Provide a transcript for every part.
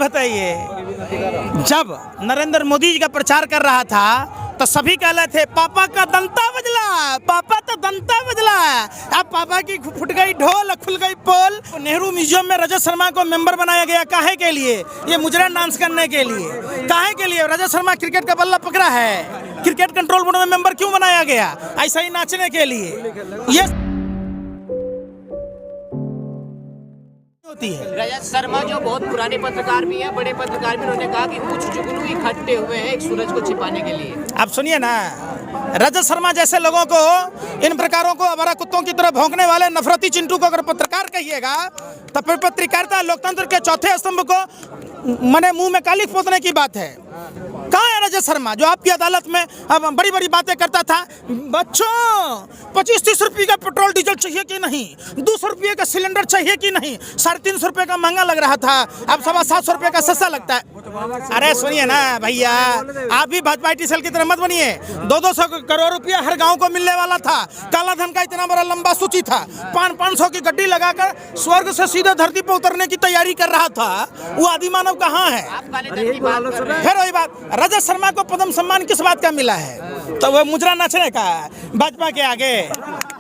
बताइए, जब नरेंद्र मोदी जी का प्रचार कर रहा था तो सभी कह रहे थे पापा का दंता बजला, पापा तो दंता बजला। अब पापा की फुट गई ढोल, खुल गई पोल। नेहरू म्यूजियम में रजत शर्मा को मेंबर बनाया गया, काहे के लिए? ये मुजरा डांस करने के लिए। काहे के लिए? रजत शर्मा क्रिकेट का बल्ला पकड़ा है, क्रिकेट कंट्रोल बोर्ड में मेंबर क्यों बनाया गया? ऐसा ही नाचने के लिए। ये होती है। रजत शर्मा जो बहुत पुराने पत्रकार भी हैं, बड़े पत्रकार भी, उन्होंने कहा कि कुछ जुगनू इकट्ठे हुए हैं एक सूरज को छिपाने के लिए। आप सुनिए ना, रजत शर्मा जैसे लोगों को, इन प्रकारों को आवारा कुत्तों की तरह भौंकने वाले नफरती चिंटू को अगर पत्रकार कहिएगा तो फिर पत्रकारिता लोकतंत्र के चौथे स्तंभ को मने मुंह में कालिख पोतने की बात है। कहाँ है रजत शर्मा जो आपकी अदालत में अब बड़ी बड़ी बातें करता था? बच्चों, 25-30 रुपये का पेट्रोल डीजल चाहिए कि नहीं? 200 रुपये का सिलेंडर चाहिए कि नहीं? 350 रुपये का महंगा लग रहा था, अब 750 रुपये का सस्ता लगता है। अरे सुनिए ना भैया, आप भी भाजपा टीसल की तरह मत बनिए। 200 करोड़ रुपया हर गांव को मिलने वाला था। काला धन का इतना बड़ा लंबा सूची था। 500 की गड्डी लगाकर स्वर्ग से सीधे धरती पर उतरने की तैयारी कर रहा था। वो आदिमानव कहाँ है? फिर वही बात, रजत शर्मा को पद्म सम्मान किस बात का मिला है? तो वो मुजरा नाचने का, भाजपा के आगे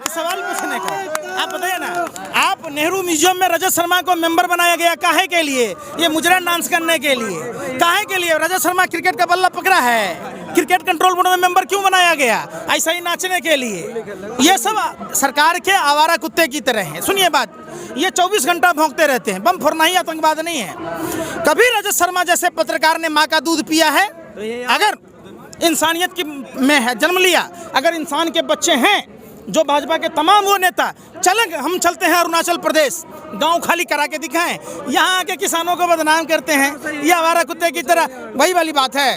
सवाल पूछने का। आप बताइए ना, आप नेहरू म्यूजियम में रजत शर्मा को मेंबर बनाया गया, काहे के लिए? ये मुजरा डांस करने के लिए। काहे के लिए? रजत शर्मा क्रिकेट का बल्ला पकड़ा है, क्रिकेट कंट्रोल बोर्ड में मेंबर क्यों बनाया गया? ऐसा ही नाचने के लिए। ये सब सरकार के आवारा कुत्ते की तरह हैं। सुनिए बात, ये 24 घंटा भौंकते रहते हैं। बम फोड़ना ही आतंकवाद नहीं है। कभी रजत शर्मा जैसे पत्रकार ने माँ का दूध पिया है? अगर इंसानियत की में है जन्म लिया, अगर इंसान के बच्चे हैं, जो भाजपा के तमाम वो नेता चलें, हम चलते हैं अरुणाचल प्रदेश, गांव खाली करा के दिखाएं, यहाँ आके किसानों को बदनाम करते हैं, ये आवारा कुत्ते की तरह। वही वाली बात है।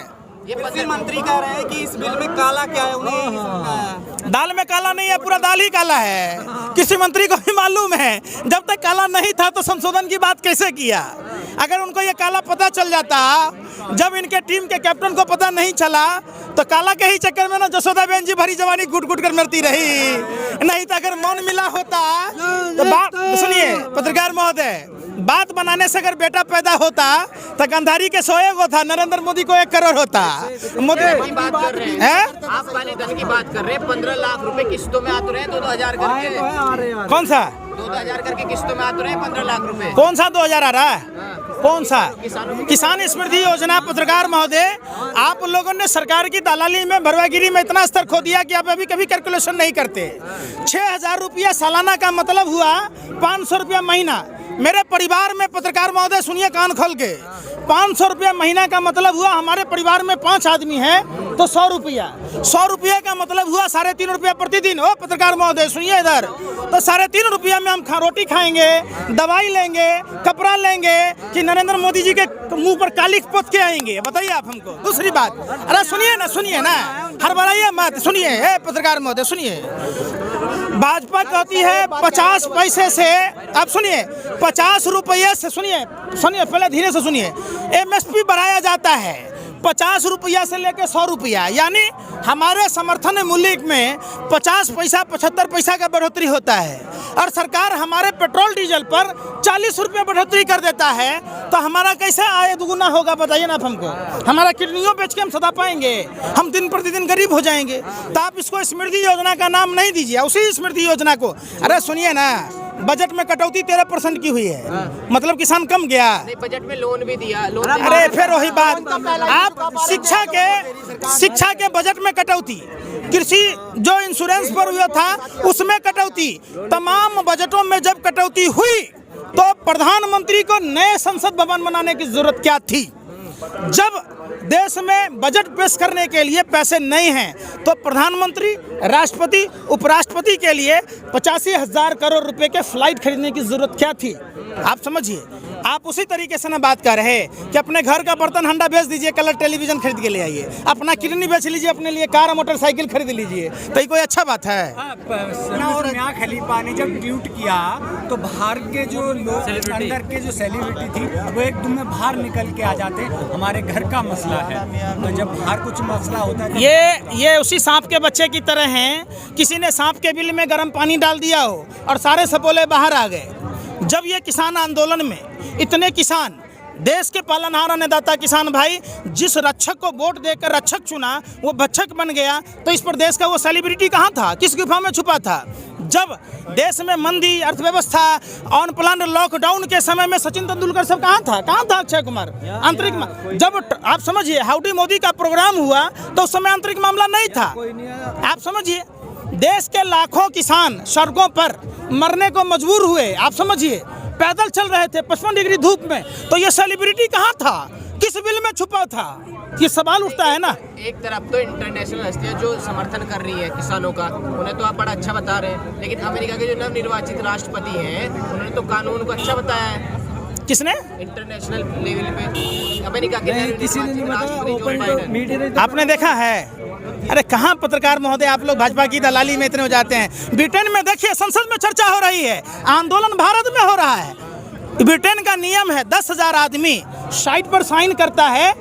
ये कृषि मंत्री कह रहे हैं कि इस बिल में काला क्या है, उन्हें यही सुनना है। दाल में काला नहीं है, पूरा दाल ही काला है। किसी मंत्री को भी मालूम है, जब तक काला नहीं था तो संशोधन की बात कैसे किया? अगर उनको ये काला पता चल जाता, जब इनके टीम के कैप्टन को पता नहीं चला, तो काला के ही चक्कर में ना जसोदा बहन जी भरी जवानी घुट घुट कर मरती रही। नहीं तो अगर मौन मिला होता तो बात सुनिए पत्रकार महोदय, बात बनाने से अगर बेटा पैदा होता तो गंधारी के 100 को था, नरेंद्र मोदी को 1 करोड़ होता। मोदी की बात कर रहे हैं, आप काले धन की बात कर रहे हैं। 15 लाख रुपए किस्तों में आते रहे, 2-2000 करके। कौन सा 2-2000 करके किस्तों में आते रहे, 15 लाख रुपए। कौन सा 2000 आ रहा है? कौन सा? किसान स्मृति योजना। पत्रकार महोदय, आप लोगों ने सरकार की दलाली में, भरवागिरी में इतना स्तर खो दिया कि आप अभी कभी कैलकुलेशन नहीं करते। 6000 रुपया सालाना का मतलब हुआ 500 रुपया महीना। मेरे परिवार में, पत्रकार महोदय सुनिए कान खोल के, 500 रुपया महीना का मतलब हुआ, हमारे परिवार में 5 आदमी हैं तो 100 रुपया। 100 रुपया का मतलब हुआ 3.5 रुपया प्रतिदिन। ओ पत्रकार महोदय सुनिए इधर, तो 3.5 रुपया में हम रोटी खाएंगे, दवाई लेंगे, कपड़ा लेंगे कि नरेंद्र मोदी जी के मुंह पर कालिख पोत के आएंगे? बताइए आप हमको। दूसरी बात, अरे सुनिए ना, हड़बड़ाइए मत, सुनिए पत्रकार महोदय सुनिए। भाजपा कहती है 50 पैसे से, आप सुनिए, 50 रुपये से, सुनिए पहले धीरे से सुनिए, MSP बढ़ाया जाता है 50 रुपया से लेकर 100 रुपया, यानी हमारे समर्थन मूल्य में 50 पैसा 75 पैसा का बढ़ोतरी होता है। और सरकार हमारे पेट्रोल डीजल पर 40 रुपये बढ़ोतरी कर देता है, तो हमारा कैसे आय दुगुना होगा? बताइए ना आप हमको। हमारा किडनियों बेच के हम सदा पाएंगे, हम दिन प्रतिदिन गरीब हो जाएंगे। तो आप इसको स्मृति योजना का नाम नहीं दीजिए, उसी स्मृति योजना को। अरे सुनिए ना, बजट में कटौती 13% की हुई है, मतलब किसान कम गया। नहीं, बजट में लोन भी दिया, लोन। अरे फिर वही बात, आप शिक्षा के बजट में कटौती, कृषि जो इंश्योरेंस पर हुआ था उसमें कटौती, तमाम बजटों में जब कटौती हुई तो प्रधानमंत्री को नए संसद भवन बनाने की जरूरत क्या थी? जब देश में बजट पेश करने के लिए पैसे नहीं हैं तो प्रधानमंत्री, राष्ट्रपति, उपराष्ट्रपति के लिए 85,000 करोड़ रुपए के फ्लाइट खरीदने की जरूरत क्या थी? आप समझिए। आप उसी तरीके से ना बात कर रहे कि अपने घर का बर्तन हंडा बेच दीजिए, कलर टेलीविजन खरीद के ले आइए, अपना किडनी बेच लीजिए, अपने लिए कार मोटरसाइकिल खरीद लीजिए, तो ये कोई अच्छा बात है? और मियां खलीफा ने जब ट्वीट किया तो बाहर के जो लोग, अंदर के जो सेलिब्रिटी थी, वो एक दिन में बाहर निकल के आ जाते, हमारे घर का मसला है। तो जब बाहर कुछ मसला होता है, ये उसी सांप के बच्चे की तरह हैं। किसी ने सांप के बिल में गर्म पानी डाल दिया हो और सारे सपोले बाहर आ गए। जब ये किसान आंदोलन में इतने किसान देश के पालनहार अन्नदाता किसान भाई जिस रक्षक को वोट देकर रक्षक चुना वो भक्षक बन गया, तो इस पर देश का वो सेलिब्रिटी कहाँ था, किस गुफा में छुपा था? जब देश में मंदी, अर्थव्यवस्था, ऑन प्लान लॉकडाउन के समय में सचिन तेंदुलकर सब कहाँ था अक्षय कुमार आंतरिक में? जब आप समझिए हाउडी मोदी का प्रोग्राम हुआ तो उस समय आंतरिक मामला नहीं था। आप समझिए देश के लाखों किसान सड़कों पर मरने को मजबूर हुए, आप समझिए पैदल चल रहे थे 55 डिग्री धूप में, तो ये सेलिब्रिटी कहाँ था, किस बिल में छुपा था? ये सवाल उठता है ना। एक तरफ तो इंटरनेशनल हस्तियां जो समर्थन कर रही है किसानों का, उन्हें तो आप बड़ा अच्छा बता रहे हैं, लेकिन अमेरिका के जो नवनिर्वाचित राष्ट्रपति हैं उन्होंने तो कानून को अच्छा बताया है। किसने? इंटरनेशनल लेवल पे अमेरिका के नवनिर्वाचित राष्ट्रपति जो बाइडेन। आपने देखा है? अरे कहाँ पत्रकार महोदय आप लोग भाजपा की दलाली में इतने हो जाते हैं। ब्रिटेन में देखिए संसद में चर्चा हो रही है, आंदोलन भारत में हो रहा है। ब्रिटेन का नियम है 10,000 आदमी साइट पर साइन करता है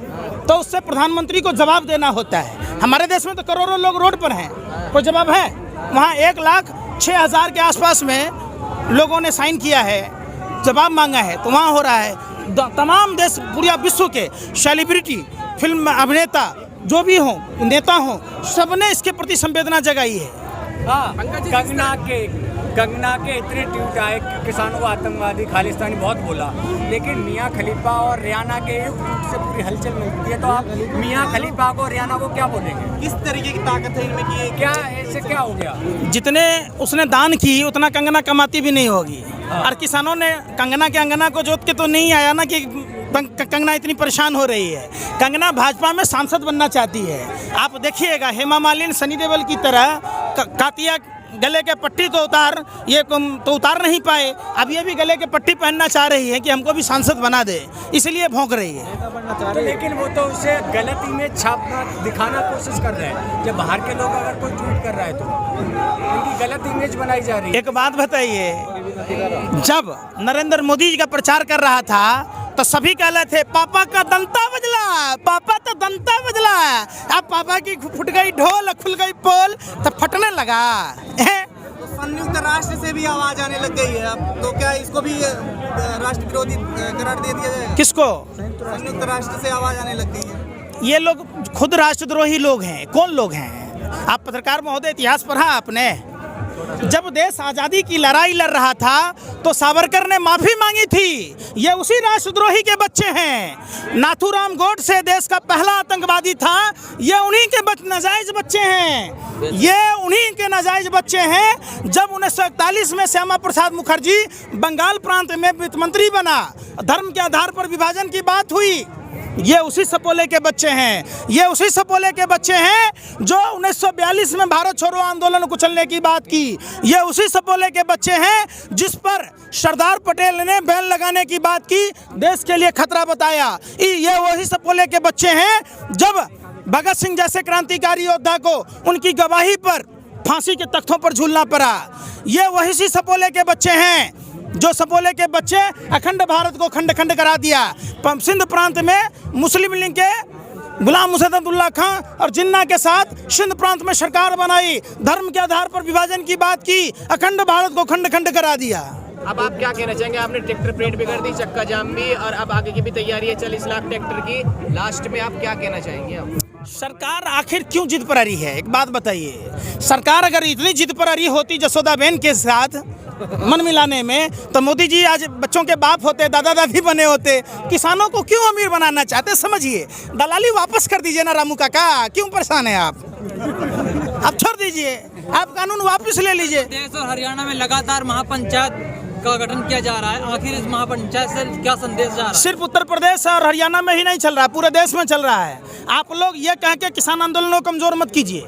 तो उससे प्रधानमंत्री को जवाब देना होता है। हमारे देश में तो करोड़ों लोग रोड पर हैं, कोई जवाब है? वहाँ 1,06,000 के आसपास में लोगों ने साइन किया है, जवाब मांगा है, तो वहाँ हो रहा है। तमाम देश, पूरे विश्व के सेलिब्रिटी, फिल्म अभिनेता जो भी हों, नेता हों, सबने इसके प्रति संवेदना जगाई है। हाँ, कंगना के इतने ट्वीट आए कि किसानों को आतंकवादी खालिस्तानी बहुत बोला, लेकिन मियाँ खलीफा और रियाना के ट्वीट से पूरी हलचल मिलती है। तो आप मियाँ खलीफा को, रियाना को क्या बोलेंगे? किस तरीके की ताकत है इनमें कि क्या ऐसे क्या हो गया? जितने उसने दान की उतना कंगना कमाती भी नहीं होगी। और किसानों ने कंगना के अंगना को जोत के तो नहीं आया ना कि कंगना इतनी परेशान हो रही है। कंगना भाजपा में सांसद बनना चाहती है। आप देखिएगा हेमा मालिनी सनी देओल की तरह कातिया गले के पट्टी तो उतार नहीं पाए, अब ये भी गले के पट्टी पहनना चाह रही है कि हमको भी सांसद बना दे, इसलिए भौंक रही है। तो लेकिन वो तो उसे गलत इमेज छापना, दिखाना कोशिश कर रहे हैं। जब बाहर के लोग अगर कोई ट्वीट कर रहा है तो उनकी गलत इमेज बनाई जा रही है। एक बात बताइए, जब नरेंद्र मोदी जी का प्रचार कर रहा था तो सभी कह रहे थे पापा का दंता बजला, पापा तो दंता बजला। अब पापा की फुट गई ढोल, खुल गई पोल, तो फटने लगा। तो संयुक्त राष्ट्र से भी आवाज आने लग गई है अब, तो क्या इसको भी राष्ट्र विरोधी करार दे दिया जाएगा? किसको? संयुक्त राष्ट्र से आवाज आने लग गई है। ये लोग खुद राष्ट्रद्रोही लोग हैं। कौन लोग हैं? आप पत्रकार महोदय इतिहास पढ़ा आपने? जब देश आज़ादी की लड़ाई लड़ रहा था तो सावरकर ने माफ़ी मांगी थी। ये उसी राष्ट्रद्रोही के बच्चे हैं। नाथूराम गोडसे देश का पहला आतंकवादी था, ये उन्हीं के नाजायज बच्चे हैं। ये उन्हीं के नाजायज बच्चे हैं। जब 1941 में श्यामा प्रसाद मुखर्जी बंगाल प्रांत में वित्त मंत्री बना, धर्म के आधार पर विभाजन की बात हुई, ये उसी सपोले के बच्चे हैं। ये उसी सपोले के बच्चे हैं जो 1942 में भारत छोड़ो आंदोलन कुचलने की बात की। ये उसी सपोले के बच्चे हैं जिस पर सरदार पटेल ने बैन लगाने की बात की, देश के लिए खतरा बताया। ये वही सपोले के बच्चे हैं जब भगत सिंह जैसे क्रांतिकारी योद्धा को उनकी गवाही पर फांसी के तख्तों पर झूलना पड़ा। ये वही सी सपोले के बच्चे हैं जो सपोले के बच्चे अखंड भारत को खंड खंड करा दिया। सिंध प्रांत में मुस्लिम लीग के गुलाम मुस्तफा खां और जिन्ना के साथ सिंध प्रांत में सरकार बनाई, धर्म के आधार पर विभाजन की बात की, अखंड भारत को खंड खंड करा दिया। अब आप क्या कहना चाहेंगे? आपने ट्रैक्टर परेड भी कर दी, चक्का जाम भी, और अब आगे की भी तैयारी है 40 लाख ट्रैक्टर की। लास्ट में आप क्या कहना चाहेंगे? आप सरकार आखिर क्यों जिद पर आ रही है? एक बात बताइए, सरकार अगर इतनी जिद पर आ रही होती जसोदाबेन के साथ मन मिलाने में, तो मोदी जी आज बच्चों के बाप होते, दादा दादी बने होते। किसानों को क्यों अमीर बनाना चाहते? समझिए, दलाली वापस कर दीजिए ना रामू काका, क्यों परेशान हैं आप छोड़ दीजिए, आप कानून वापस ले लीजिए। देश और हरियाणा में लगातार महापंचायत का गठन किया जा रहा है, आखिर इस महापंचायत से क्या संदेश जा रहा है? सिर्फ उत्तर प्रदेश और हरियाणा में ही नहीं चल रहा, पूरे देश में चल रहा है। आप लोग ये कह के किसान आंदोलन को कमजोर मत कीजिए।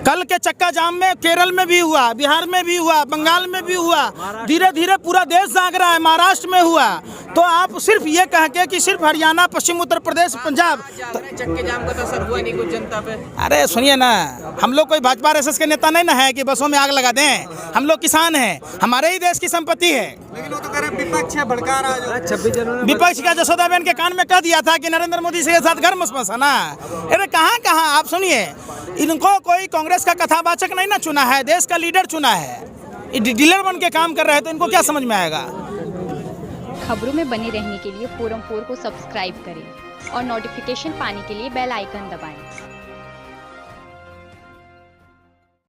कल के चक्का जाम में केरल में भी हुआ, बिहार में भी हुआ, बंगाल में भी हुआ, धीरे धीरे पूरा देश जाग रहा है, महाराष्ट्र में हुआ। तो आप सिर्फ ये कह के कि सिर्फ हरियाणा, पश्चिम उत्तर प्रदेश, पंजाब, चक्के जाम का तो असर हुआ नहीं कुछ जनता पे? अरे सुनिए ना, हम लोग कोई भाजपा आरएसएस के नेता नहीं ना है कि बसों में आग लगा दें। हम लोग किसान हैं, हमारे ही देश की संपत्ति है। लेकिन वो तो कह रहे विपक्ष है, भड़का रहा है। 26 जनवरी विपक्ष का जसोदाबेन के कान में कह दिया था कि नरेंद्र मोदी से साथ घर मसमसाना। अरे कहाँ आप सुनिए, इनको कोई कांग्रेस का कथावाचक नहीं ना चुना है, देश का लीडर चुना है। डीलर बन के काम कर रहे हैं, तो इनको क्या समझ में आएगा? खबरों में बने रहने के लिए फोरम 4 को सब्सक्राइब करें और नोटिफिकेशन पाने के लिए बेल आइकन दबाएं।